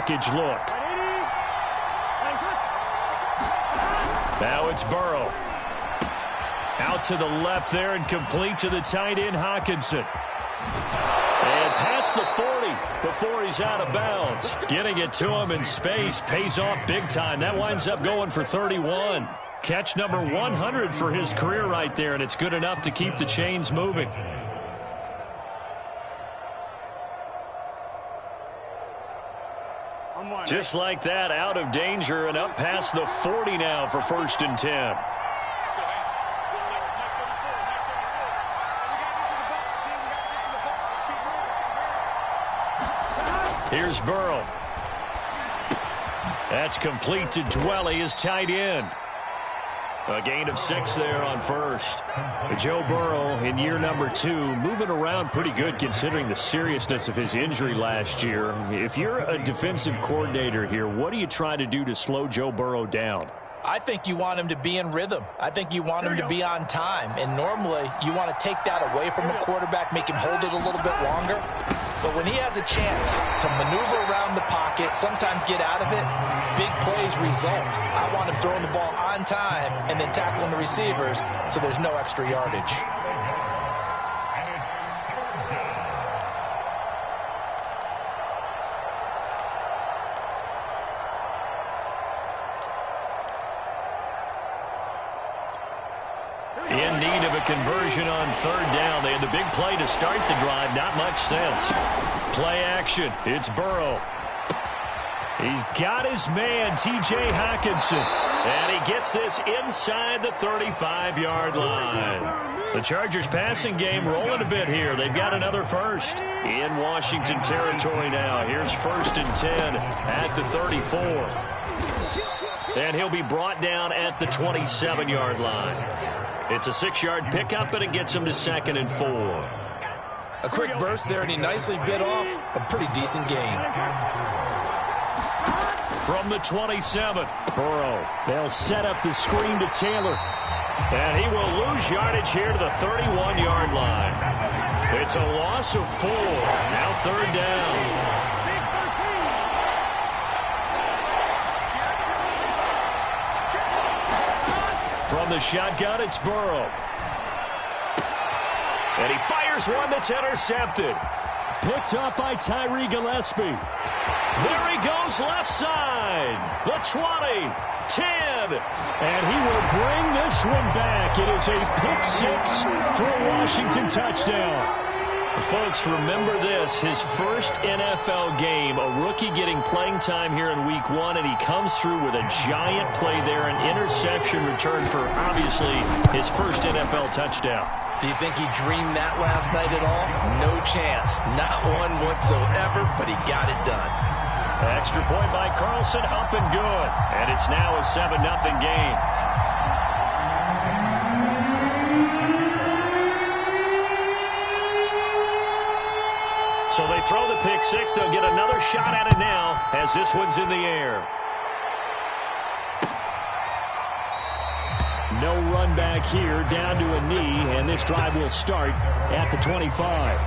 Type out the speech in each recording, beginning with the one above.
package look. Now it's Burrow. Out to the left there and complete to the tight end, Hockenson. And past the 40 before he's out of bounds. Getting it to him in space pays off big time. That winds up going for 31. Catch number 100 for his career right there, and it's good enough to keep the chains moving. Just like that, out of danger and up past the 40 now for 1st and 10. Here's Burrow. That's complete to Dwelly, his tight end. A gain of 6 there on 1st. Joe Burrow in year number 2, moving around pretty good considering the seriousness of his injury last year. If you're a defensive coordinator here, what do you try to do to slow Joe Burrow down? I think you want him to be in rhythm. I think you want him to be on time. And normally, you want to take that away from the quarterback, make him hold it a little bit longer. But when he has a chance to maneuver around the pocket, sometimes get out of it, big plays result. I want him throwing the ball on time and then tackling the receivers so there's no extra yardage. In need of a conversion on 3rd down. They had the big play to start the drive. Not much sense. Play action. It's Burrow. He's got his man, T.J. Hockenson. And he gets this inside the 35-yard line. The Chargers passing game rolling a bit here. They've got another first in Washington territory now. Here's 1st and 10 at the 34. And he'll be brought down at the 27-yard line. It's a 6-yard pickup, and it gets him to 2nd and 4. A quick burst there, and he nicely bit off a pretty decent gain. From the 27, Burrow. They'll set up the screen to Taylor. And he will lose yardage here to the 31-yard line. It's a loss of 4. Now 3rd down. From the shotgun, it's Burrow. And he fires one that's intercepted. Picked up by Tyree Gillespie. There he goes left side. The 20, 10. And he will bring this one back. It is a pick 6 for a Washington touchdown. Folks, remember this, his first NFL game, a rookie getting playing time here in week 1, and he comes through with a giant play there, an interception return for, obviously, his first NFL touchdown. Do you think he dreamed that last night at all? No chance. Not one whatsoever, but he got it done. Extra point by Carlson, up and good. And it's now a 7-0 game. So they throw the pick 6. They'll get another shot at it now as this one's in the air. No run back here, down to a knee, and this drive will start at the 25.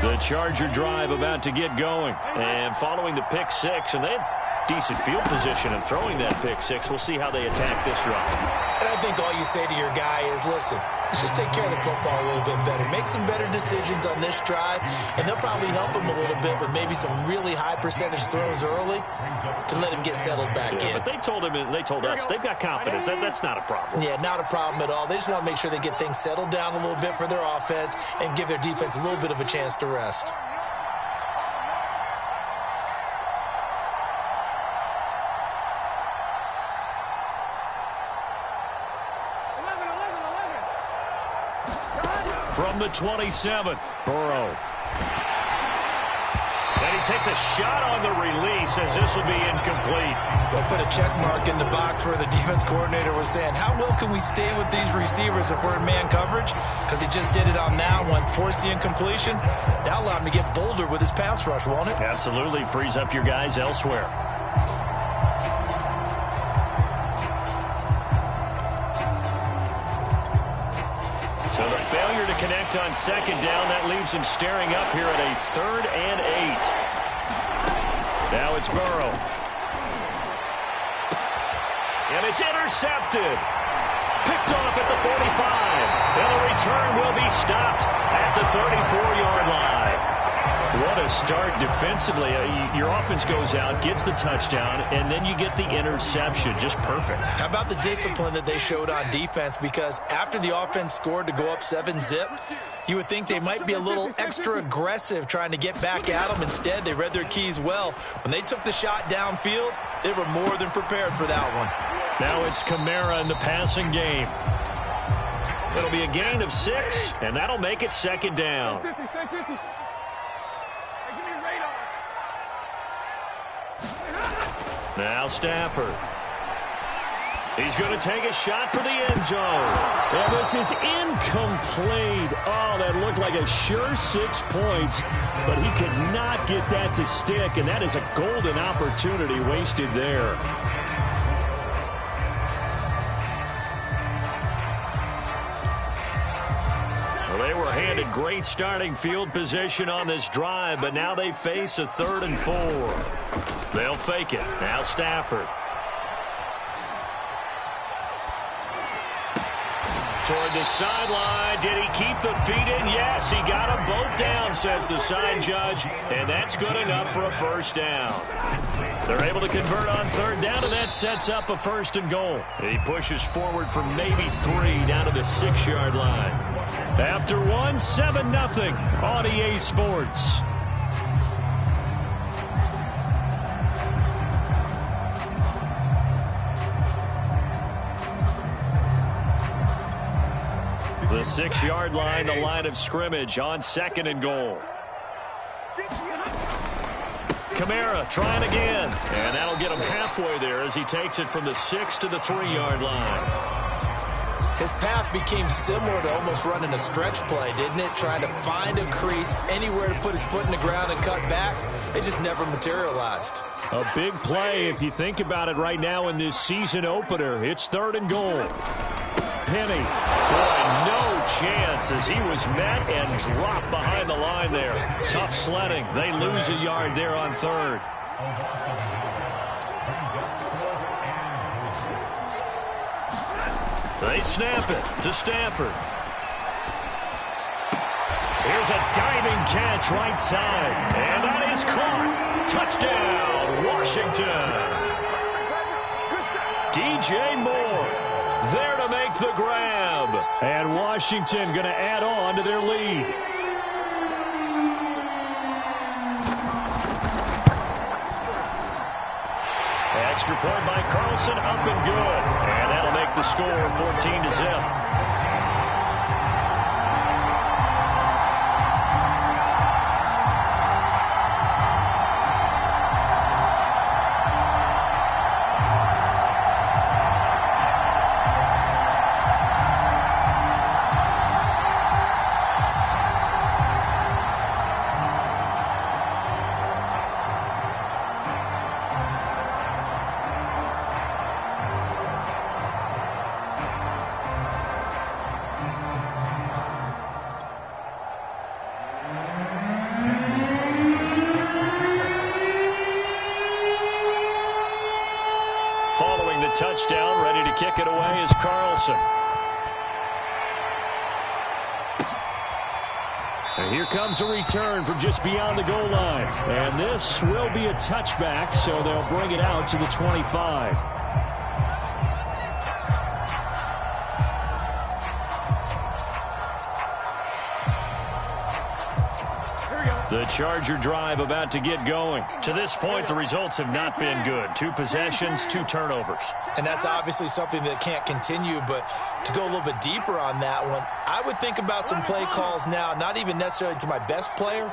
The Charger drive about to get going. And following the pick 6, and they had decent field position and throwing that pick 6. We'll see how they attack this drive. And I think all you say to your guy is, listen, let's just take care of the football a little bit better. Make some better decisions on this drive, and they'll probably help him a little bit with maybe some really high percentage throws early to let him get settled back in. But they told him, and they told us, they've got confidence. That's not a problem. Yeah, not a problem at all. They just want to make sure they get things settled down a little bit for their offense and give their defense a little bit of a chance to rest. From the 27, Burrow. And he takes a shot on the release as this will be incomplete. They'll put a check mark in the box where the defense coordinator was saying, how well can we stay with these receivers if we're in man coverage? Because he just did it on that one, forced the incompletion. That allowed him to get bolder with his pass rush, won't it? Absolutely. Frees up your guys elsewhere. So the failure to connect on second down, that leaves him staring up here at a 3rd and 8. Now it's Burrow. And it's intercepted. Picked off at the 45. And the return will be stopped at the 34-yard line. What a start defensively. Your offense goes out, gets the touchdown, and then you get the interception. Just perfect. How about the discipline that they showed on defense? Because after the offense scored to go up 7-zip, you would think they might be a little extra aggressive trying to get back at them. Instead, they read their keys well. When they took the shot downfield, they were more than prepared for that one. Now it's Kamara in the passing game. It'll be a gain of 6, and that'll make it 2nd down. Now Stafford. He's going to take a shot for the end zone. And this is incomplete. Oh, that looked like a sure 6 points, but he could not get that to stick, and that is a golden opportunity wasted there. Well, they were handed great starting field position on this drive, but now they face a 3rd and 4. They'll fake it. Now Stafford. Toward the sideline. Did he keep the feet in? Yes, he got them both down, says the side judge, and that's good enough for a 1st down. They're able to convert on 3rd down, and that sets up a 1st and goal. He pushes forward for maybe 3 down to the 6-yard line. After 1, 7-0 on EA Sports. The 6-yard line, the line of scrimmage on 2nd and goal. Kamara trying again. And that'll get him halfway there as he takes it from the 6 to the 3-yard line. His path became similar to almost running a stretch play, didn't it? Trying to find a crease, anywhere to put his foot in the ground and cut back. It just never materialized. A big play if you think about it right now in this season opener. It's 3rd and goal. Penny. Boy, no chance as he was met and dropped behind the line there. Tough sledding. They lose a yard there on 3rd. They snap it to Stafford. Here's a diving catch right side. And that is caught. Touchdown, Washington. DJ Moore there to make the grab. And Washington going to add on to their lead. Extra point by Carlson, up and good. And that'll make the score 14-0. Touchdown, ready to kick it away is Carlson. And here comes a return from just beyond the goal line. And this will be a touchback, so they'll bring it out to the 25. The Charger drive about to get going. To this point, the results have not been good. 2 possessions, 2 turnovers. And that's obviously something that can't continue, but to go a little bit deeper on that one, I would think about some play calls now, not even necessarily to my best player,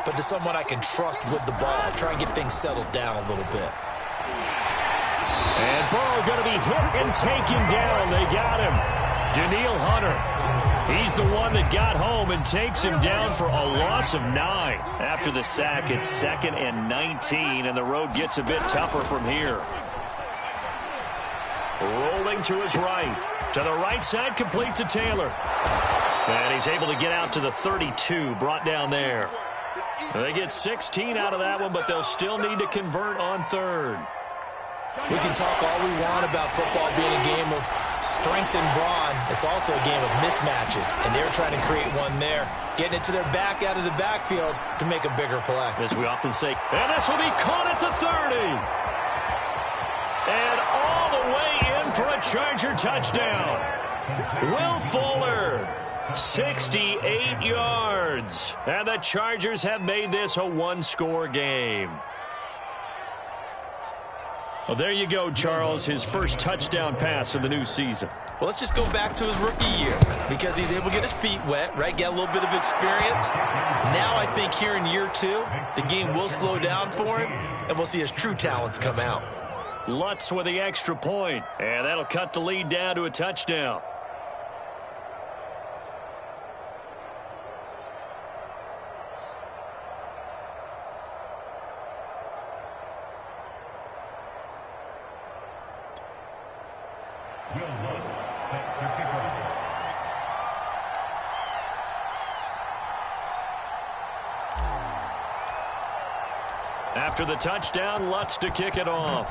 but to someone I can trust with the ball. Try and get things settled down a little bit. And Burrow going to be hit and taken down. They got him. Danielle Hunter. He's the one that got home and takes him down for a loss of 9. After the sack, it's 2nd and 19, and the road gets a bit tougher from here. Rolling to his right. To the right side, complete to Taylor. And he's able to get out to the 32, brought down there. They get 16 out of that one, but they'll still need to convert on 3rd. We can talk all we want about football being a game of strength and brawn. It's also a game of mismatches, and they're trying to create one there, getting it to their back out of the backfield to make a bigger play. As we often say, and this will be caught at the 30. And all the way in for a Charger touchdown. Will Fuller, 68 yards. And the Chargers have made this a one-score game. Well, there you go, Charles, his first touchdown pass of the new season. Well, let's just go back to his rookie year because he's able to get his feet wet, right, get a little bit of experience. Now I think here in year 2, the game will slow down for him, and we'll see his true talents come out. Lutz with the extra point, and that'll cut the lead down to a touchdown. After the touchdown, Lutz to kick it off.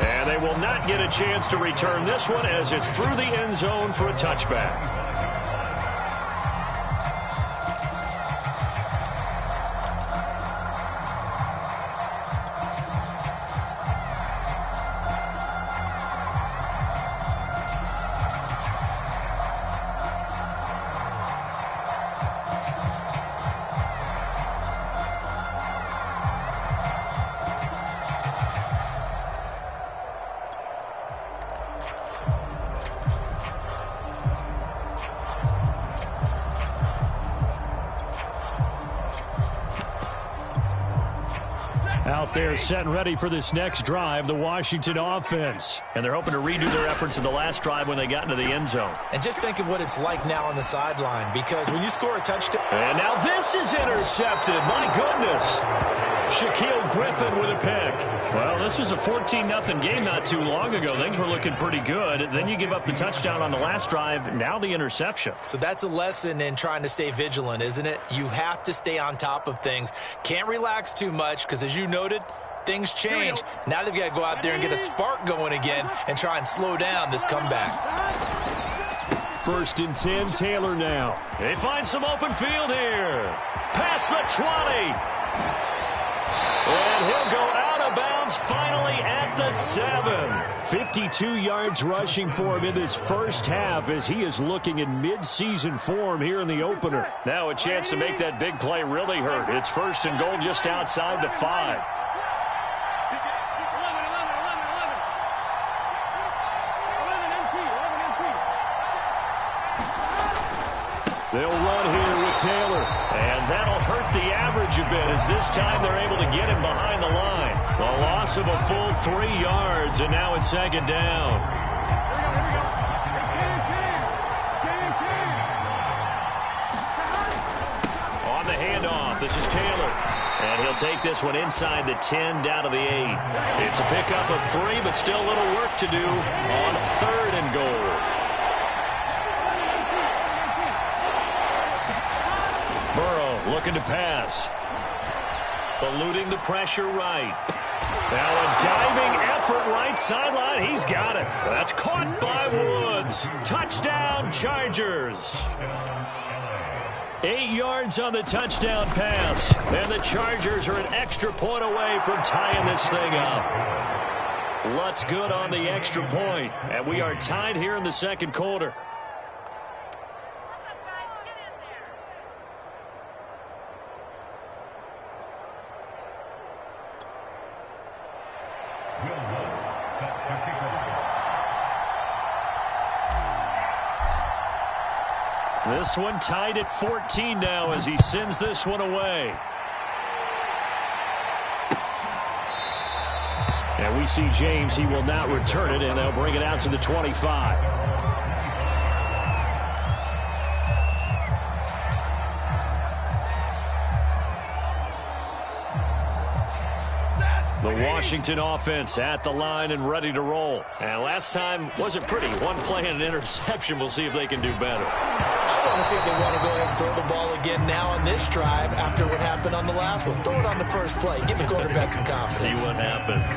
And they will not get a chance to return this one as it's through the end zone for a touchback. Out there set and ready for this next drive, the Washington offense. And they're hoping to redo their efforts in the last drive when they got into the end zone. And just think of what it's like now on the sideline, because when you score a touchdown... And now this is intercepted. My goodness. Shaquille Griffin with a pick. Well, this was a 14-0 game not too long ago. Things were looking pretty good. Then you give up the touchdown on the last drive. Now the interception. So that's a lesson in trying to stay vigilant, isn't it? You have to stay on top of things. Can't relax too much because, as you noted, things change. Now they've got to go out there and get a spark going again and try and slow down this comeback. 1st and 10, Taylor now. They find some open field here. Past the 20. And he'll go out of bounds finally at the 7. 52 yards rushing for him in this first half as he is looking in mid-season form here in the opener. Now a chance to make that big play really hurt. It's 1st and goal just outside the 5. They'll run here with Taylor. And that'll hurt the average a bit as this time they're able to get him behind the line. A loss of a full 3 yards, and now it's 2nd down. On the handoff, this is Taylor. And he'll take this one inside the 10 down to the 8. It's a pickup of 3, but still a little work to do on 3rd and goal. Burrow looking to pass. Eluding the pressure right. Now a diving effort right sideline. He's got it. That's caught by Woods. Touchdown, Chargers. 8 yards on the touchdown pass. And the Chargers are an extra point away from tying this thing up. Lutz good on the extra point. And we are tied here in the 2nd quarter. This one tied at 14 now as he sends this one away. And we see James. He will not return it, and they'll bring it out to the 25. The Washington offense at the line and ready to roll. And last time wasn't pretty. One play and an interception. We'll see if they can do better. I want to see if they want to go ahead and throw the ball again now on this drive after what happened on the last one. Throw it on the first play. Give the quarterback some confidence. See what happens.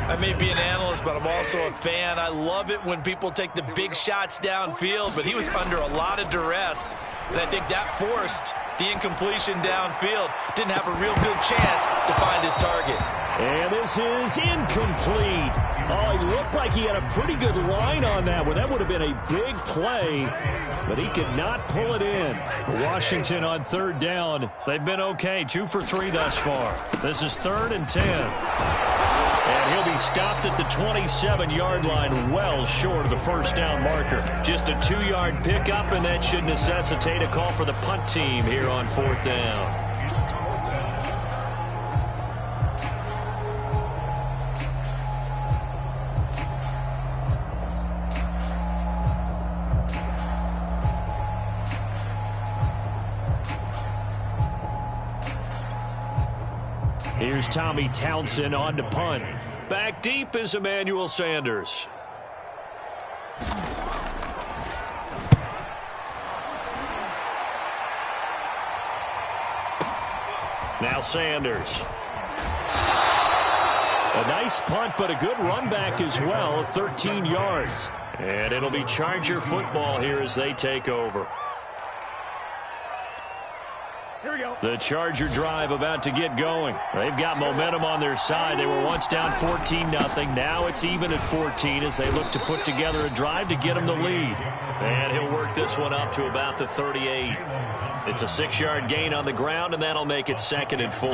I may be an analyst, but I'm also a fan. I love it when people take the big shots downfield, but he was under a lot of duress, and I think that forced the incompletion downfield. Didn't have a real good chance to find his target. And this is incomplete. Oh, he looked like he had a pretty good line on that one. That would have been a big play, but he could not pull it in. Washington on third down. They've been okay, 2 for 3 thus far. This is 3rd and 10. And he'll be stopped at the 27-yard line, well short of the first down marker. Just a 2-yard pickup, and that should necessitate a call for the punt team here on 4th down. Here's Tommy Townsend on to punt. Back deep is Emmanuel Sanders. Now Sanders. A nice punt, but a good run back as well, 13 yards. And it'll be Charger football here as they take over. The Charger drive about to get going. They've got momentum on their side. They were once down 14-0. Now it's even at 14 as they look to put together a drive to get them the lead. And he'll work this one up to about the 38. It's a 6-yard gain on the ground, and that'll make it 2nd and 4.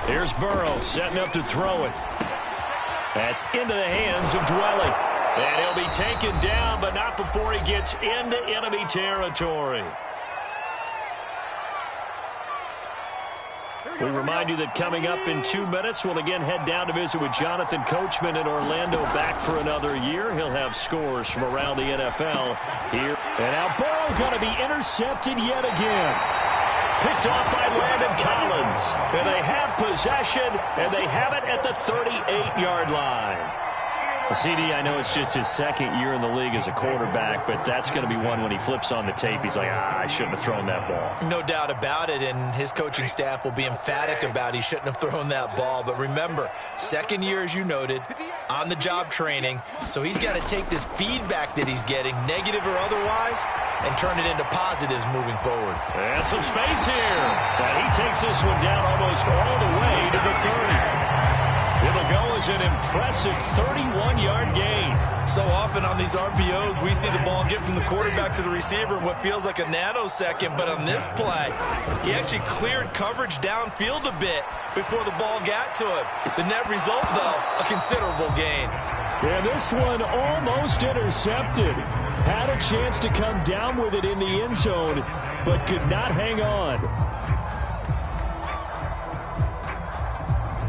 Here's Burrow setting up to throw it. That's into the hands of Dwelly. And he'll be taken down, but not before he gets into enemy territory. We remind you that coming up in 2 minutes, we'll again head down to visit with Jonathan Coachman in Orlando, back for another year. He'll have scores from around the NFL here. And now Burrow going to be intercepted yet again. Picked off by Landon Collins. And they have possession, and they have it at the 38-yard line. CD, I know it's just his 2nd year in the league as a quarterback, but that's going to be one when he flips on the tape. He's like, I shouldn't have thrown that ball. No doubt about it, and his coaching staff will be emphatic about he shouldn't have thrown that ball. But remember, 2nd year, as you noted, on-the-job training, so he's got to take this feedback that he's getting, negative or otherwise, and turn it into positives moving forward. And some space here. And he takes this one down almost all the way to the 30. It'll go as an impressive 31-yard gain. So often on these RPOs, we see the ball get from the quarterback to the receiver in what feels like a nanosecond. But on this play, he actually cleared coverage downfield a bit before the ball got to him. The net result, though, a considerable gain. And this one almost intercepted. Had a chance to come down with it in the end zone, but could not hang on.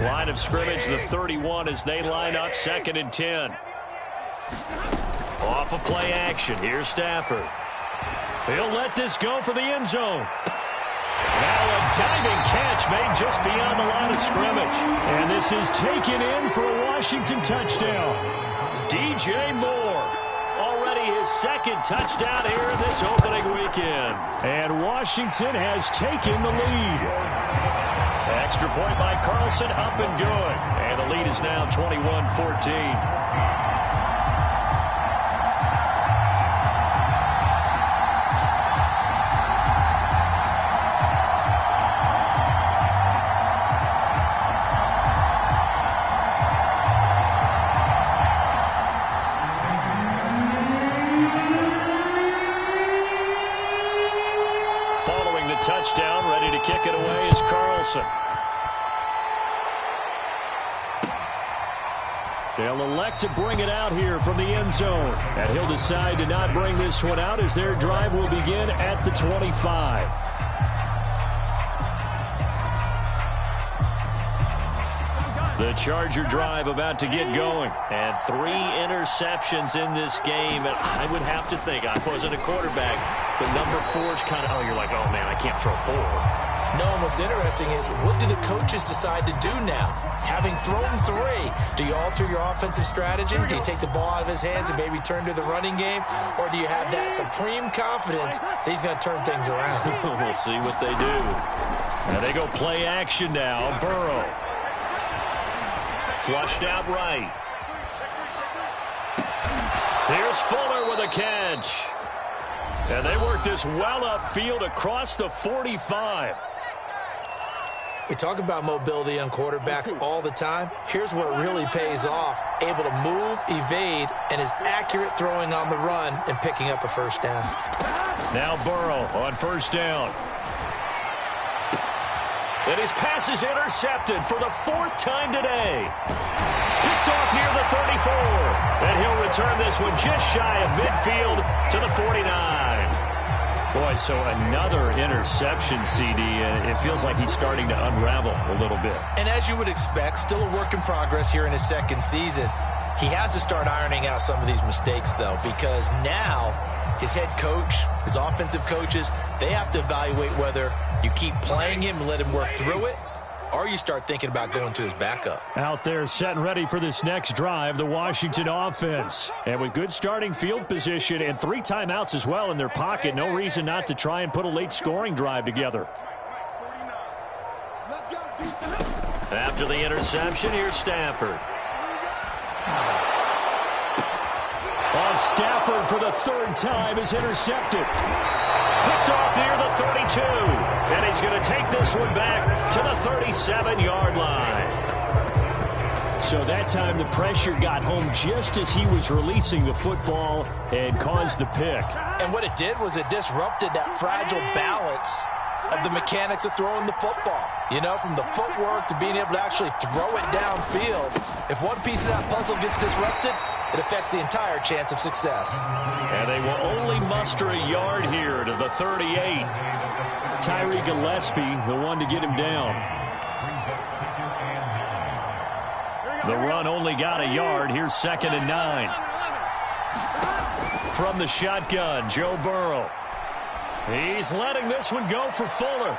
Line of scrimmage, the 31 as they line up, 2nd and 10. Off of play action, here's Stafford. He'll let this go for the end zone. Now a diving catch made just beyond the line of scrimmage. And this is taken in for a Washington touchdown. DJ Moore. Already his 2nd touchdown here in this opening weekend. And Washington has taken the lead. Extra point by Carlson, up and good. And the lead is now 21-14. Following the touchdown, ready to kick it away is Carlson. They'll elect to bring it out here from the end zone. And he'll decide to not bring this one out as their drive will begin at the 25. The Charger drive about to get going. And 3 interceptions in this game. And I would have to think, I wasn't a quarterback, but number 4 is kind of, oh, you're like, oh, man, I can't throw 4. No, and what's interesting is, what do the coaches decide to do now? Having thrown 3, do you alter your offensive strategy? Do you take the ball out of his hands and maybe turn to the running game? Or do you have that supreme confidence that he's going to turn things around? We'll see what they do. And they go play action now. Burrow. Flushed out right. Here's Fuller with a catch. And they work this well upfield across the 45. We talk about mobility on quarterbacks all the time. Here's where it really pays off. Able to move, evade, and is accurate throwing on the run and picking up a first down. Now Burrow on first down. And his pass is intercepted for the 4th time today. Picked off near the 34. And he'll return this one just shy of midfield to the 49. Boy, so another interception, CD, and it feels like he's starting to unravel a little bit. And as you would expect, still a work in progress here in his 2nd season. He has to start ironing out some of these mistakes, though, because now his head coach, his offensive coaches, they have to evaluate whether you keep playing him and let him work through it, or you start thinking about going to his backup. Out there set and ready for this next drive, the Washington offense. And with good starting field position and 3 timeouts as well in their pocket, no reason not to try and put a late scoring drive together. After the interception, here's Stafford. On Stafford for the 3rd time is intercepted. Picked off near the 32. And he's going to take this one back to the 37-yard line. So that time the pressure got home just as he was releasing the football and caused the pick. And what it did was it disrupted that fragile balance of the mechanics of throwing the football. You know, from the footwork to being able to actually throw it downfield. If one piece of that puzzle gets disrupted, it affects the entire chance of success. And they will only muster a yard here to the 38. Tyree Gillespie, the one to get him down. The run only got a yard. Here's 2nd and 9. From the shotgun, Joe Burrow. He's letting this one go for Fuller.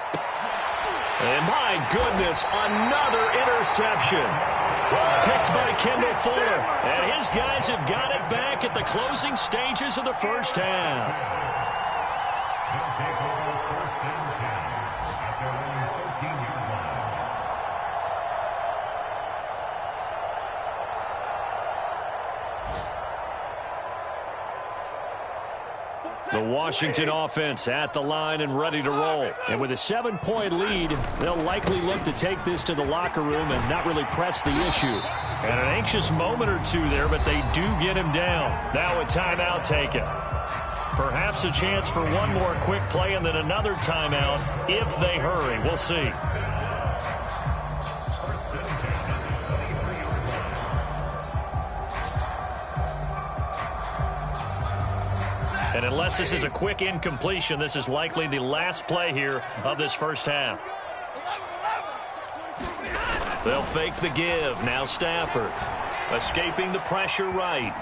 And my goodness, another interception. Picked by Kendall Fuller. And his guys have got it back at the closing stages of the first half. The Washington offense at the line and ready to roll. And with a 7-point lead, they'll likely look to take this to the locker room and not really press the issue. And an anxious moment or 2 there, but they do get him down. Now a timeout taken. Perhaps a chance for one more quick play and then another timeout if they hurry. We'll see. And unless this is a quick incompletion, this is likely the last play here of this first half. They'll fake the give. Now Stafford. Escaping the pressure right.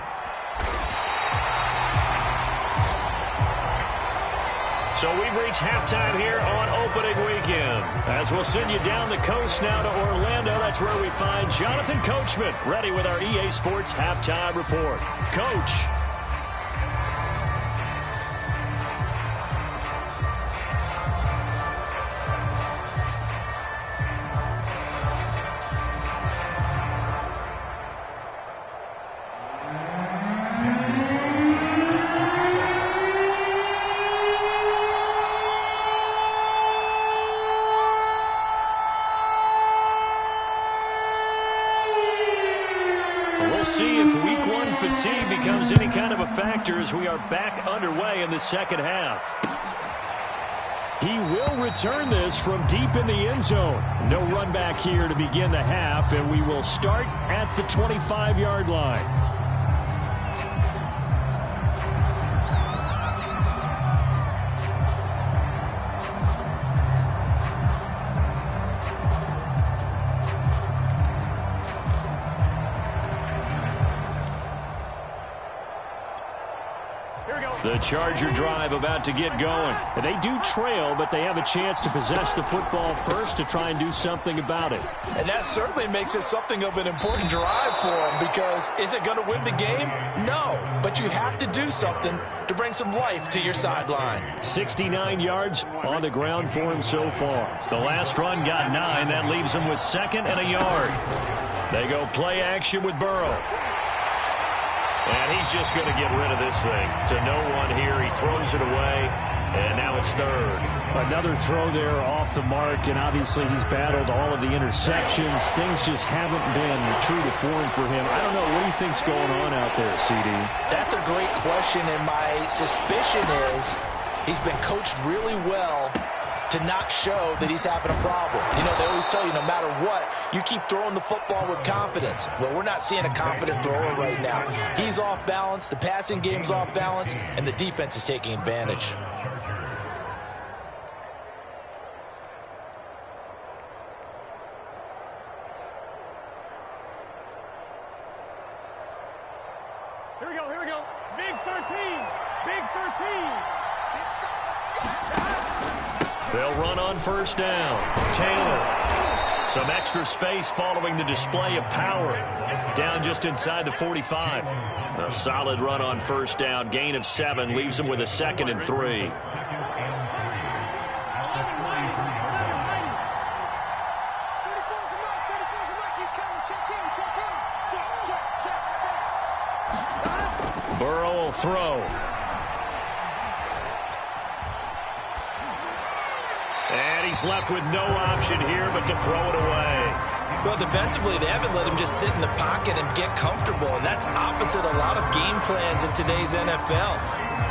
So we've reached halftime here on opening weekend. As we'll send you down the coast now to Orlando, that's where we find Jonathan Coachman ready with our EA Sports Halftime Report. Coach. See if week 1 fatigue becomes any kind of a factor as we are back underway in the second half. He will return this from deep in the end zone. No run back here to begin the half, and we will start at the 25-yard line. The Charger drive about to get going. They do trail, but they have a chance to possess the football first to try and do something about it. And that certainly makes it something of an important drive for them, because is it going to win the game? No, but you have to do something to bring some life to your sideline. 69 yards on the ground for him so far. The last run got 9. That leaves him with 2nd and a yard. They go play action with Burrow. And he's just going to get rid of this thing to no one here. He throws it away, and now it's 3rd. Another throw there off the mark, and obviously he's battled all of the interceptions. Things just haven't been true to form for him. I don't know. What do you think's going on out there, CD? That's a great question, and my suspicion is he's been coached really well to not show that he's having a problem. You know, they always tell you no matter what, you keep throwing the football with confidence. Well, we're not seeing a confident thrower right now. He's off balance, the passing game's off balance, and the defense is taking advantage. Here we go. Big 13. Big 13. They'll run on first down. Taylor. Some extra space following the display of power. Down just inside the 45. A solid run on first down. Gain of 7 leaves him with a 2nd and 3. Burrow will throw. And he's left with no option here but to throw it away. Well, defensively, they haven't let him just sit in the pocket and get comfortable, and that's opposite a lot of game plans in today's NFL.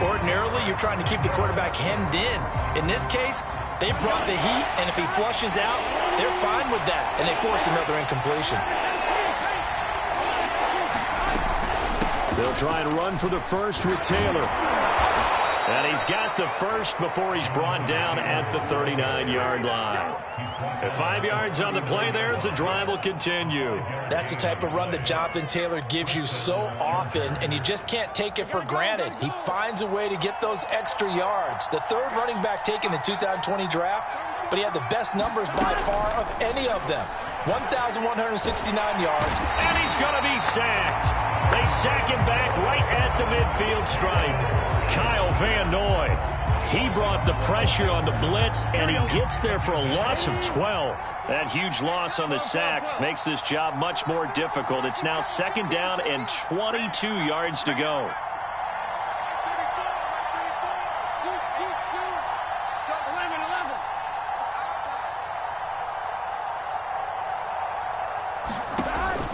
Ordinarily, you're trying to keep the quarterback hemmed in. In this case, they brought the heat, and if he flushes out, they're fine with that, and they force another incompletion. They'll try and run for the first with Taylor. And he's got the first before he's brought down at the 39-yard line. At 5 yards on the play there, the drive will continue. That's the type of run that Jonathan Taylor gives you so often, and you just can't take it for granted. He finds a way to get those extra yards. The 3rd running back taken in the 2020 draft, but he had the best numbers by far of any of them. 1,169 yards. And he's going to be sacked. They sack him back right at the midfield stripe. Kyle Van Noy, he brought the pressure on the blitz, and he gets there for a loss of 12. That huge loss on the sack makes this job much more difficult. It's now 2nd down and 22 yards to go.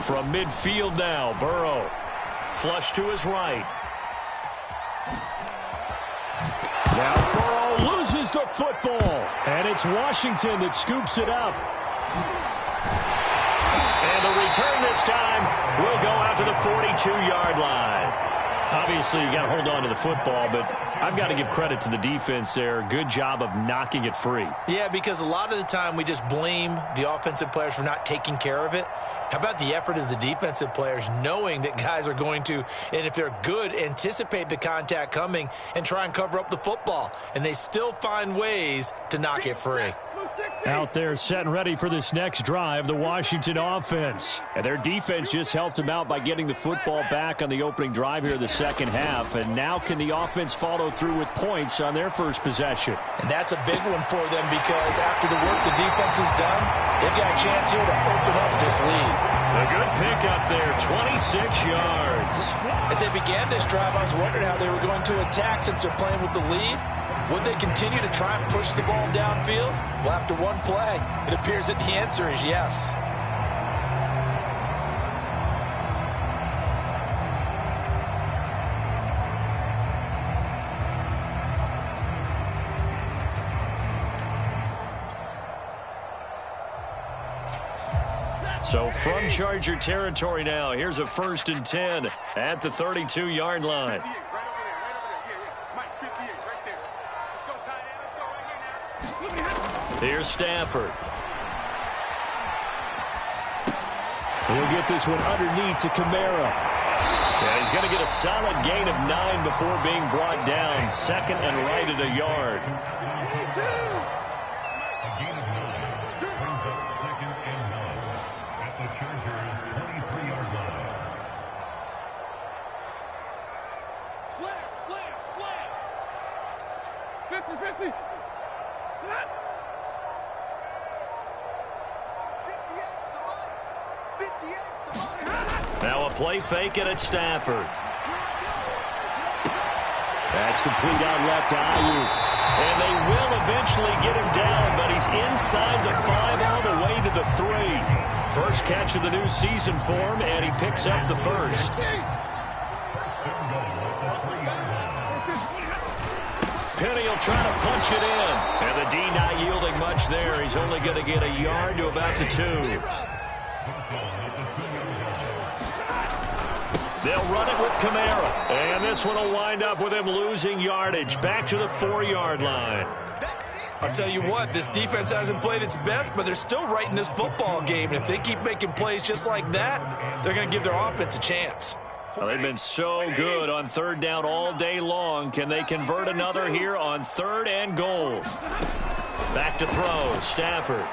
From midfield now, Burrow. Flush to his right. Now Burrow loses the football. And it's Washington that scoops it up. And the return this time will go out to the 42-yard line. Obviously, you got to hold on to the football, but I've got to give credit to the defense there. Good job of knocking it free. Yeah, because a lot of the time we just blame the offensive players for not taking care of it. How about the effort of the defensive players knowing that guys are going to, and if they're good, anticipate the contact coming and try and cover up the football. And they still find ways to knock it free. Out there set and ready for this next drive, the Washington offense. And their defense just helped them out by getting the football back on the opening drive here in the second half. And now can the offense follow through with points on their first possession? And that's a big one for them because after the work the defense has done, they've got a chance here to open up this lead. A good pickup there, 26 yards. As they began this drive, I was wondering how they were going to attack since they're playing with the lead. Would they continue to try and push the ball downfield? Well, after one play, it appears that the answer is yes. So from Charger territory now, here's a 1st and 10 at the 32-yard line. Here's Stafford. He'll get this one underneath to Kamara. Yeah, he's going to get a solid gain of 9 before being brought down. 2nd and right at a yard. A gain of 9 brings up 2nd and 9 at the Chargers' 23-yard line. Slam. 50. Flat. 58's the money. Now a play fake it at Stafford. That's complete out left to Ayuk. And they will eventually get him down, but he's inside the 5 all the way to the 3. First catch of the new season for him, and he picks up the first. Penny will try to punch it in. And the D not yielding much there. He's only going to get a yard to about the 2. They'll run it with Kamara. And this one will wind up with him losing yardage. Back to the 4-yard line. I'll tell you what, this defense hasn't played its best, but they're still right in this football game. And if they keep making plays just like that, they're going to give their offense a chance. Well, they've been so good on 3rd down all day long. Can they convert another here on 3rd and goal? Back to throw. Stafford.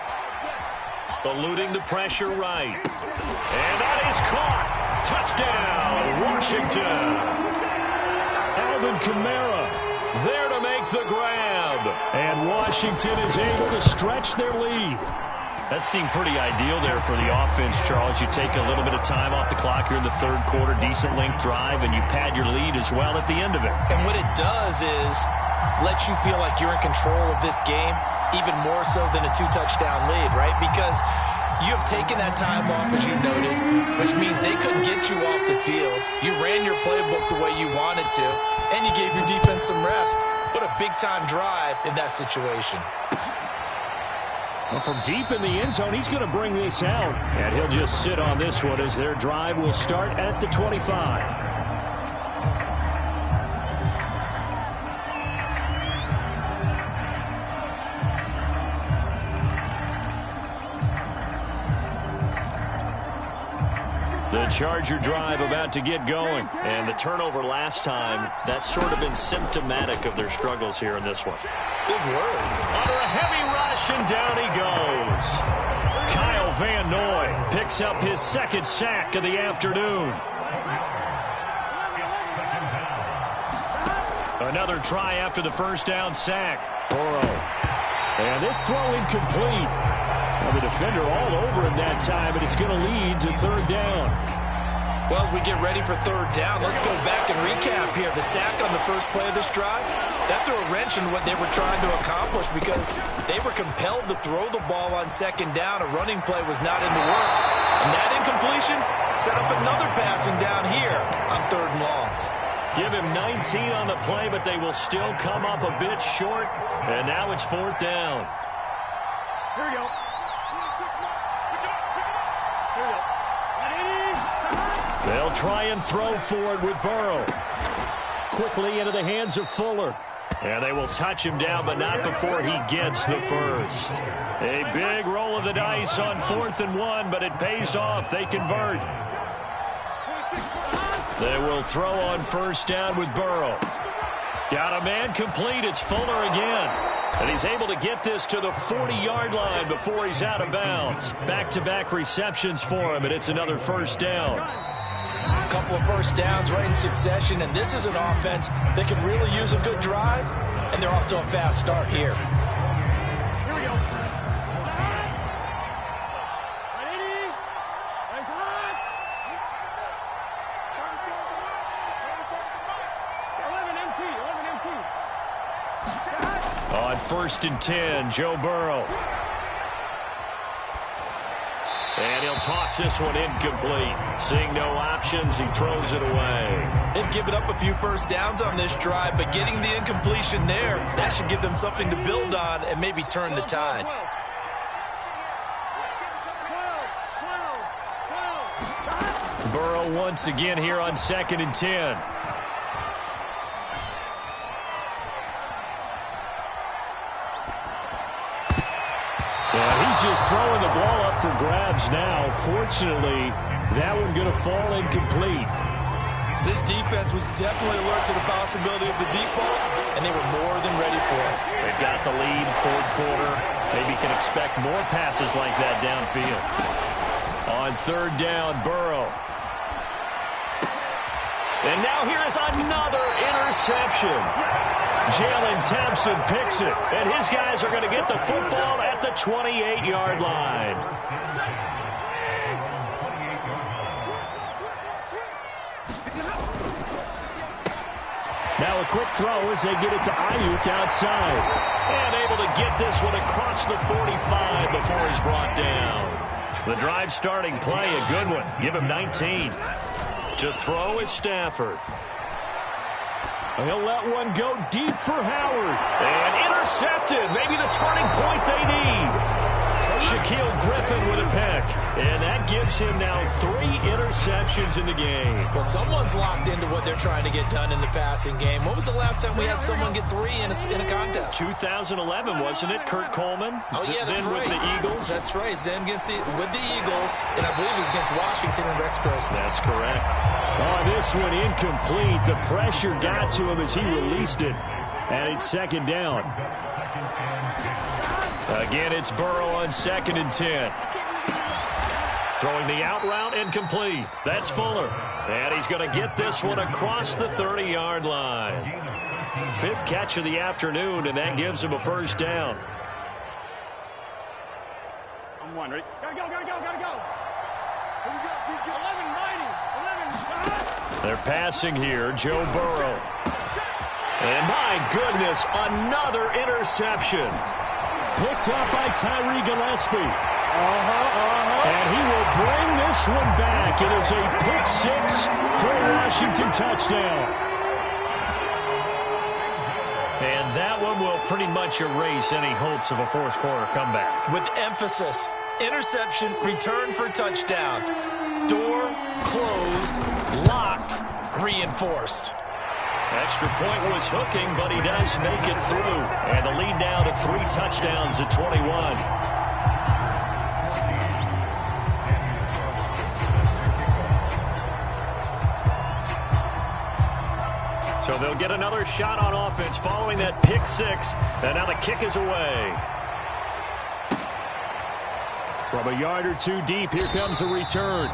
Eluding the pressure right. And that is caught. Touchdown, Washington. Alvin Kamara there to make the grab. And Washington is able to stretch their lead. That seemed pretty ideal there for the offense, Charles. You take a little bit of time off the clock here in the 3rd quarter, decent length drive, and you pad your lead as well at the end of it. And what it does is let you feel like you're in control of this game, even more so than a 2-touchdown lead, right? Because you have taken that time off, as you noted, which means they couldn't get you off the field. You ran your playbook the way you wanted to, and you gave your defense some rest. What a big-time drive in that situation. Well, from deep in the end zone, he's going to bring this out. And he'll just sit on this one as their drive will start at the 25. The Charger drive about to get going. And the turnover last time, that's sort of been symptomatic of their struggles here in this one. Big word. Under a heavy rush, and down he goes. Kyle Van Noy picks up his 2nd sack of the afternoon. Another try after the 1st down sack. Burrow. And this throw incomplete. Well, the defender all over him that time, and it's going to lead to 3rd down. Well, as we get ready for 3rd down, let's go back and recap here. The sack on the first play of this drive, that threw a wrench in what they were trying to accomplish because they were compelled to throw the ball on 2nd down. A running play was not in the works. And that incompletion set up another passing down here on 3rd and long. Give him 19 on the play, but they will still come up a bit short. And now it's 4th down. Here we go. They'll try and throw for it with Burrow. Quickly into the hands of Fuller. And they will touch him down, but not before he gets the first. A big roll of the dice on 4th and 1, but it pays off. They convert. They will throw on 1st down with Burrow. Got a man complete. It's Fuller again. And he's able to get this to the 40-yard line before he's out of bounds. Back-to-back receptions for him, and it's another 1st down. A couple of 1st downs right in succession, and this is an offense that can really use a good drive, and they're off to a fast start here. Here we go. 11 MT. On 1st and 10, Joe Burrow. And he'll toss this one incomplete. Seeing no options, he throws it away. They've given up a few 1st downs on this drive, but getting the incompletion there, that should give them something to build on and maybe turn the tide. 12. Burrow once again here on 2nd and 10. He's just throwing the ball up for grabs now. Fortunately, that one going to fall incomplete. This defense was definitely alert to the possibility of the deep ball, and they were more than ready for it. They've got the lead, 4th quarter. Maybe can expect more passes like that downfield. On 3rd down, Burrow. And now here is another interception. Jalen Thompson picks it, and his guys are going to get the football at the 28-yard line. Now a quick throw as they get it to Ayuk outside. And able to get this one across the 45 before he's brought down. The drive starting play, a good one. Give him 19. To throw is Stafford. He'll let one go deep for Howard. And intercepted. Maybe the turning point they need. Shaquille Griffin with a pick. And that gives him now 3 interceptions in the game. Well, someone's locked into what they're trying to get done in the passing game. When was the last time we had someone get 3 in a contest? 2011, wasn't it? Kurt Coleman? Oh, yeah, that's then right. With the Eagles? That's right. Then with the Eagles, and I believe it was against Washington and Rex Grossman. That's correct. Oh, this one incomplete. The pressure got to him as he released it. And it's 2nd down. Again, it's Burrow on 2nd and 10. Throwing the out route incomplete. That's Fuller. And he's going to get this one across the 30-yard line. 5th catch of the afternoon, and that gives him a 1st down. I'm one, ready? Gotta go, gotta go, gotta go. Here we go, 11 mighty. 11. They're passing here, Joe Burrow. And my goodness, another interception. Picked up by Tyree Gillespie. And he will bring this one back. It is a pick 6 for a Washington touchdown. And that one will pretty much erase any hopes of a 4th quarter comeback. With emphasis, interception, return for touchdown. Door closed, locked, reinforced. Extra point was hooking, but he does make it through. And the lead now to 3 touchdowns at 21. So they'll get another shot on offense following that pick 6. And now the kick is away. From a yard or 2 deep, here comes a return.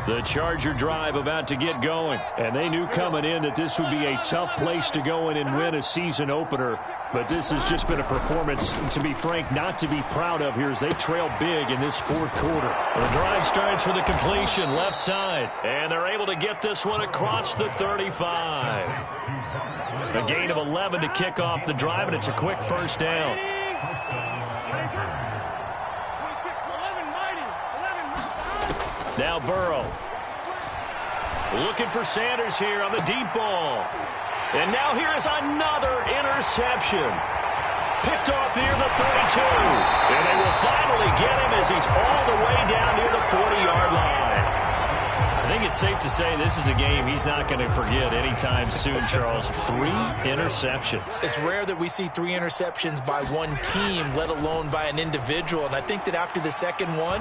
The Charger drive about to get going. And they knew coming in that this would be a tough place to go in and win a season opener. But this has just been a performance, to be frank, not to be proud of here as they trail big in this 4th quarter. The drive starts with a completion left side. And they're able to get this one across the 35. A gain of 11 to kick off the drive, and it's a quick 1st down. Now Burrow. Looking for Sanders here on the deep ball. And now here is another interception. Picked off near the 32. And they will finally get him as he's all the way down near the 40-yard line. I think it's safe to say this is a game he's not going to forget anytime soon, Charles. 3 interceptions. It's rare that we see 3 interceptions by one team, let alone by an individual. And I think that after the second one,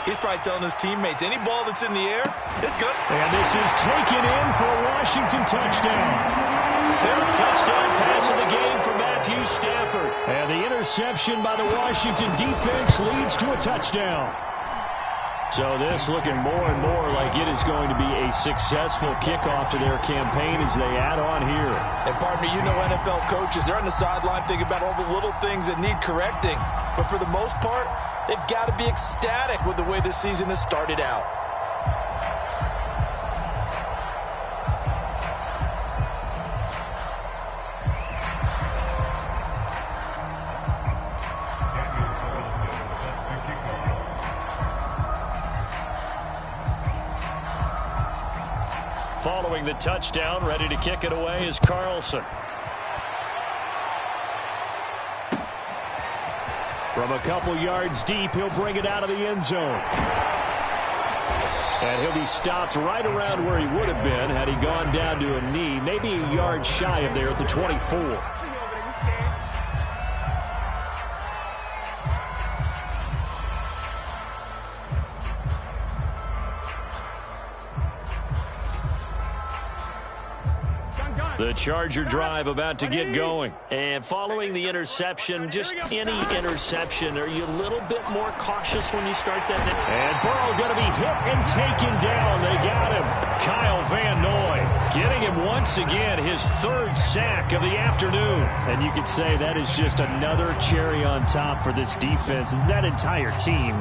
he's probably telling his teammates, any ball that's in the air, it's good. And this is taken in for a Washington touchdown. 3rd touchdown pass of the game for Matthew Stafford. And the interception by the Washington defense leads to a touchdown. So this looking more and more like it is going to be a successful kickoff to their campaign as they add on here. And partner, you know NFL coaches, they're on the sideline thinking about all the little things that need correcting. But for the most part, they've got to be ecstatic with the way this season has started out. throwing the touchdown. Ready to kick it away is Carlson. From a couple yards deep, he'll bring it out of the end zone. And he'll be stopped right around where he would have been had he gone down to a knee, maybe a yard shy of there at the 24. The Charger drive about to get going. And following the interception, just any interception, are you a little bit more cautious when you start that? And Burrow going to be hit and taken down. They got him. Kyle Van Noy getting him once again, his third sack of the afternoon. And you could say that is just another cherry on top for this defense and that entire team.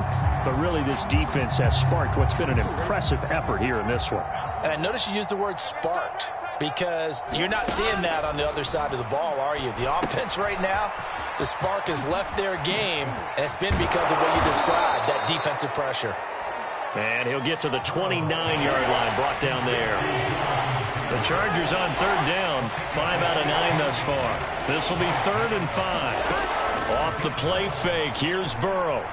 But really, this defense has sparked what's been an impressive effort here in this one. And I notice you used the word sparked, because you're not seeing that on the other side of the ball, are you? The offense right now, the spark has left their game, and it's been because of what you described, that defensive pressure. And he'll get to the 29-yard line, brought down there. The Chargers on third down, 5 out of 9 thus far. This will be 3rd and 5. Off the play fake, here's Burrow.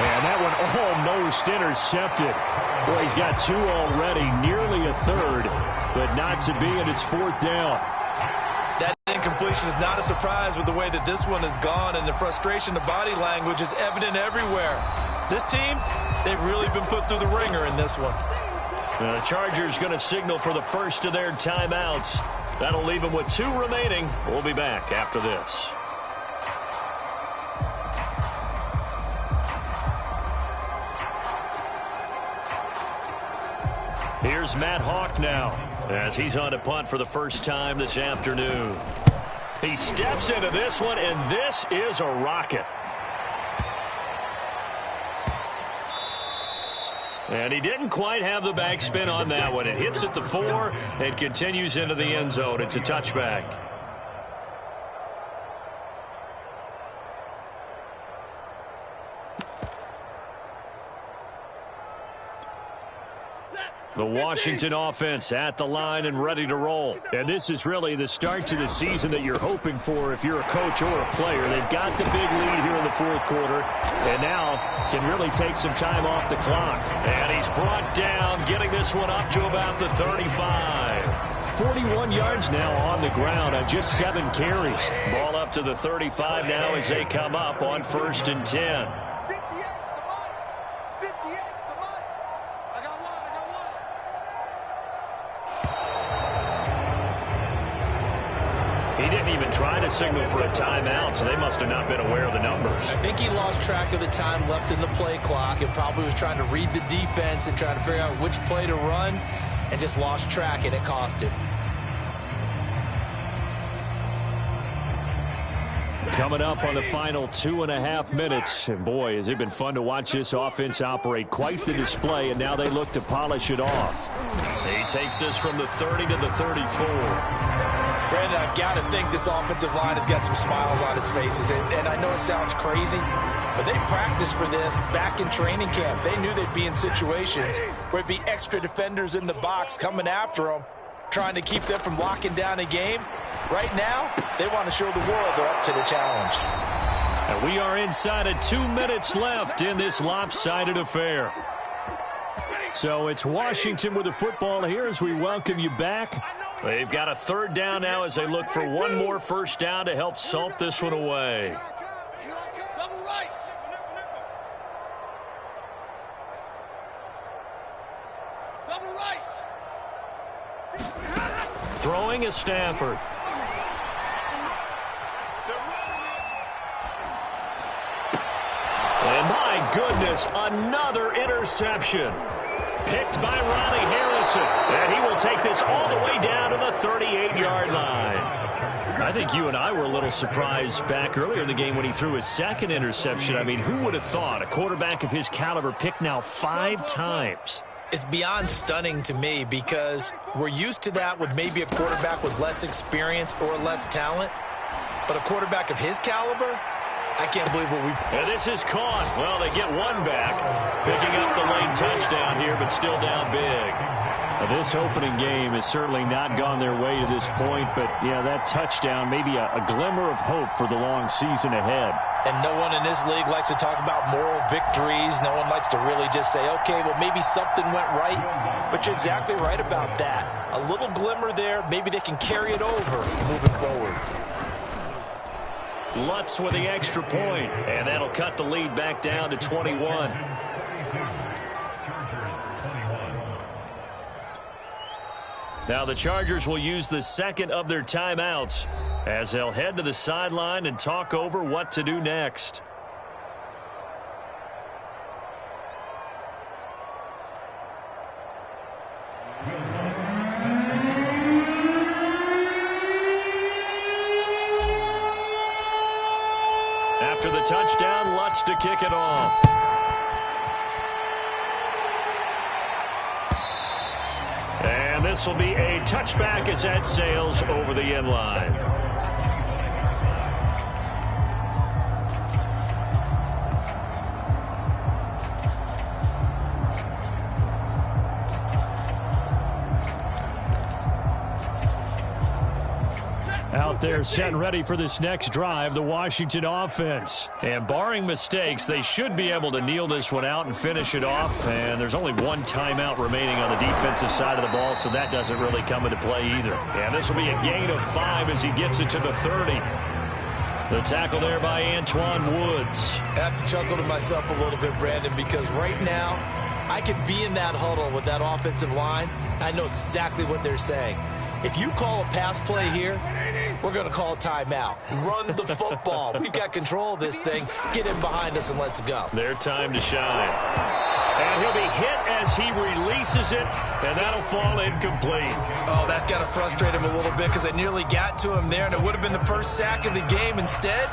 And that one almost intercepted. Boy, he's got 2 already, nearly a third, but not to be, and it's 4th down. That incompletion is not a surprise with the way that this one has gone, and the frustration, the body language is evident everywhere. This team, they've really been put through the ringer in this one. The Chargers going to signal for the first of their timeouts. That'll leave them with 2 remaining. We'll be back after this. Here's Matt Hawk now as he's on a punt for the first time this afternoon. He steps into this one, and this is a rocket. And he didn't quite have the backspin on that one. It hits at the 4 and continues into the end zone. It's a touchback. The Washington offense at the line and ready to roll. And this is really the start to the season that you're hoping for if you're a coach or a player. They've got the big lead here in the 4th quarter and now can really take some time off the clock. And he's brought down, getting this one up to about the 35. 41 yards now on the ground on just 7 carries. Ball up to the 35 now as they come up on 1st and 10. He didn't even try to signal for a timeout, so they must have not been aware of the numbers. I think he lost track of the time left in the play clock and probably was trying to read the defense and trying to figure out which play to run and just lost track, and it cost him. Coming up on the final 2.5 minutes. And boy, has it been fun to watch this offense operate. Quite the display, and now they look to polish it off. He takes this from the 30 to the 34. Brandon, I've got to think this offensive line has got some smiles on its faces. And I know it sounds crazy, but they practiced for this back in training camp. They knew they'd be in situations where it'd be extra defenders in the box coming after them, trying to keep them from locking down a game. Right now, they want to show the world they're up to the challenge. And we are inside of 2 minutes left in this lopsided affair. So it's Washington with the football here as we welcome you back. They've got a 3rd down now as they look for one more first down to help salt this one away. Double right. Double right. Throwing is Stafford. And my goodness, another interception. Picked by Ronnie Harrison. And he will take this all the way down to the 38-yard line. I think you and I were a little surprised back earlier in the game when he threw his 2nd interception. I mean, who would have thought a quarterback of his caliber picked now 5 times? It's beyond stunning to me because we're used to that with maybe a quarterback with less experience or less talent. But a quarterback of his caliber, I can't believe what we've... And this is caught. Well, they get one back. Picking up the late touchdown here, but still down big. This opening game has certainly not gone their way to this point, but, yeah, that touchdown, maybe a glimmer of hope for the long season ahead. And no one in this league likes to talk about moral victories. No one likes to really just say, okay, well, maybe something went right. But you're exactly right about that. A little glimmer there. Maybe they can carry it over moving forward. Lutz with the extra point, and that'll cut the lead back down to 21. Now the Chargers will use the second of their timeouts as they'll head to the sideline and talk over what to do next. After the touchdown, Lutz to kick it off. And this will be a touchback as that sails over the end line. Out there set and ready for this next drive, the Washington offense. And barring mistakes, they should be able to kneel this one out and finish it off. And there's only one timeout remaining on the defensive side of the ball, so that doesn't really come into play either. And this will be a gain of 5 as he gets it to the 30. The tackle there by Antwaun Woods. I have to chuckle to myself a little bit, Brandon, because right now I could be in that huddle with that offensive line. I know exactly what they're saying. If you call a pass play here, we're going to call a timeout. Run the football. We've got control of this thing. Get in behind us and let's go. Their time to shine. And he'll be hit as he releases it, and that'll fall incomplete. Oh, that's got to frustrate him a little bit because they nearly got to him there, and it would have been the first sack of the game. Instead,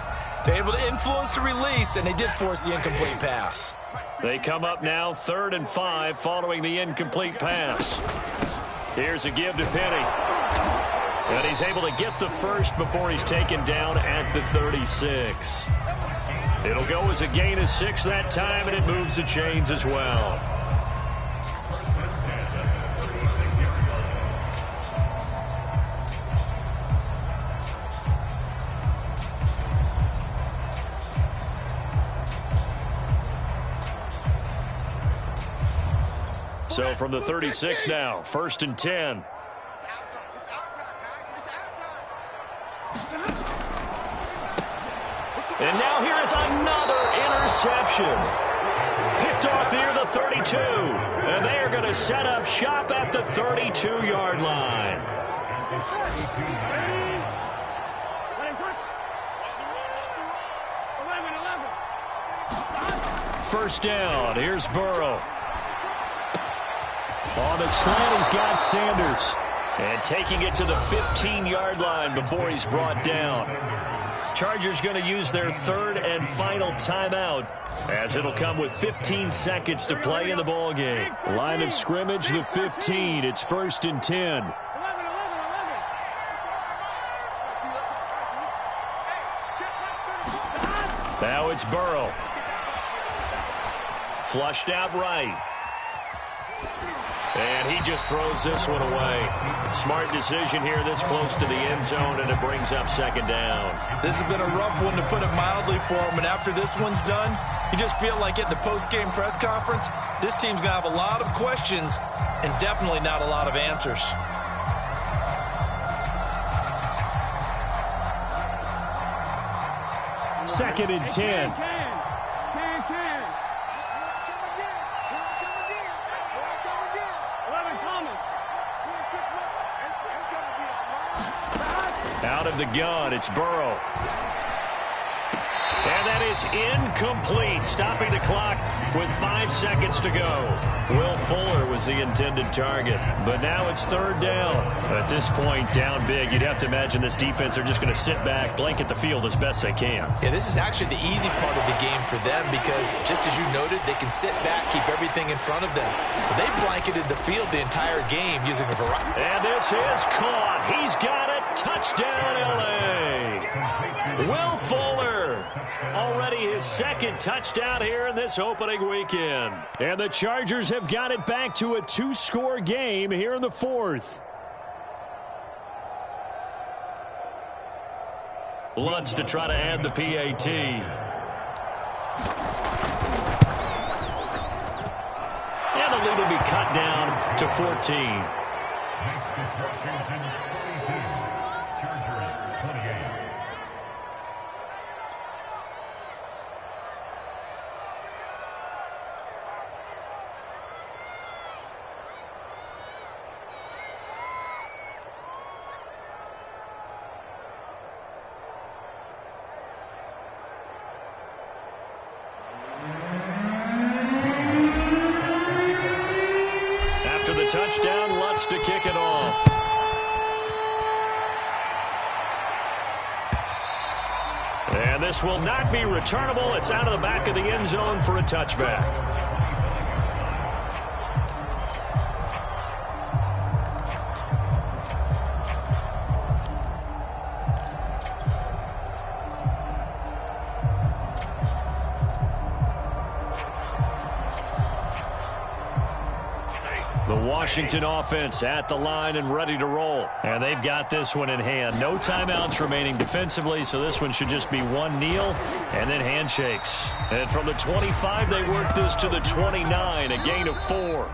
they're able to influence the release, and they did force the incomplete pass. They come up now 3rd and 5 following the incomplete pass. Here's a give to Penny. And he's able to get the first before he's taken down at the 36. It'll go as a gain of 6 that time, and it moves the chains as well. So from the 36 now, 1st and 10. And now here is another interception. Picked off near the 32. And they are going to set up shop at the 32-yard line. First down. Here's Burrow. On the slant, he's got Sanders. And taking it to the 15-yard line before he's brought down. Chargers going to use their 3rd and final timeout as it'll come with 15 seconds to play in the ball game. Line of scrimmage, the 15. It's 1st and 10. Now it's Burrow. Flushed out right. And he just throws this one away. Smart decision here this close to the end zone, and it brings up 2nd down. This has been a rough one, to put it mildly, for him. And after this one's done, you just feel like at the post-game press conference, this team's going to have a lot of questions and definitely not a lot of answers. Second and 10. Out of the gun, it's Burrow. And that is incomplete, stopping the clock with 5 seconds to go. Will Fuller was the intended target, but now it's 3rd down. At this point, down big, you'd have to imagine this defense are just going to sit back, blanket the field as best they can. Yeah, this is actually the easy part of the game for them because, just as you noted, they can sit back, keep everything in front of them. But they blanketed the field the entire game using a variety. And this is caught. He's got it. Touchdown, L.A. Will Fuller here. Already his second touchdown here in this opening weekend. And the Chargers have got it back to a 2-score game here in the fourth. Lutz to try to add the PAT. And the lead will be cut down to 14. Next disruptions in 22. Chargers 28. After the touchdown, Lutz to kick it off. And this will not be returnable. It's out of the back of the end zone for a touchback. The Washington offense at the line and ready to roll. And they've got this one in hand. No timeouts remaining defensively, so this one should just be one kneel and then handshakes. And from the 25, they work this to the 29, a gain of 4.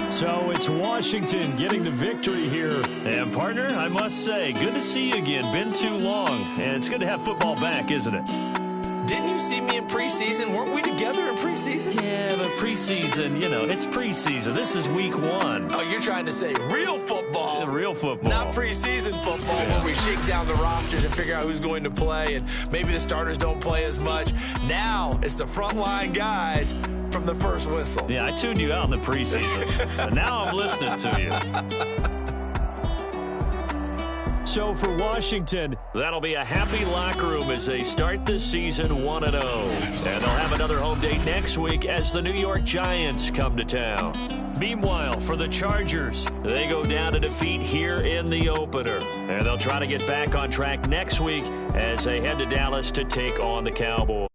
So it's Washington getting the victory here. And, partner, I must say, good to see you again. Been too long. And it's good to have football back, isn't it? Didn't you see me in preseason? Weren't we together in preseason? Yeah, but preseason, you know, it's preseason. This is week 1. Oh, you're trying to say real football. Real football. Not preseason football where we shake down the rosters and figure out who's going to play, and maybe the starters don't play as much. Now it's the frontline guys from the first whistle. Yeah, I tuned you out in the preseason. But now I'm listening to you. So for Washington, that'll be a happy locker room as they start this season 1-0. And they'll have another home date next week as the New York Giants come to town. Meanwhile, for the Chargers, they go down to defeat here in the opener. And they'll try to get back on track next week as they head to Dallas to take on the Cowboys.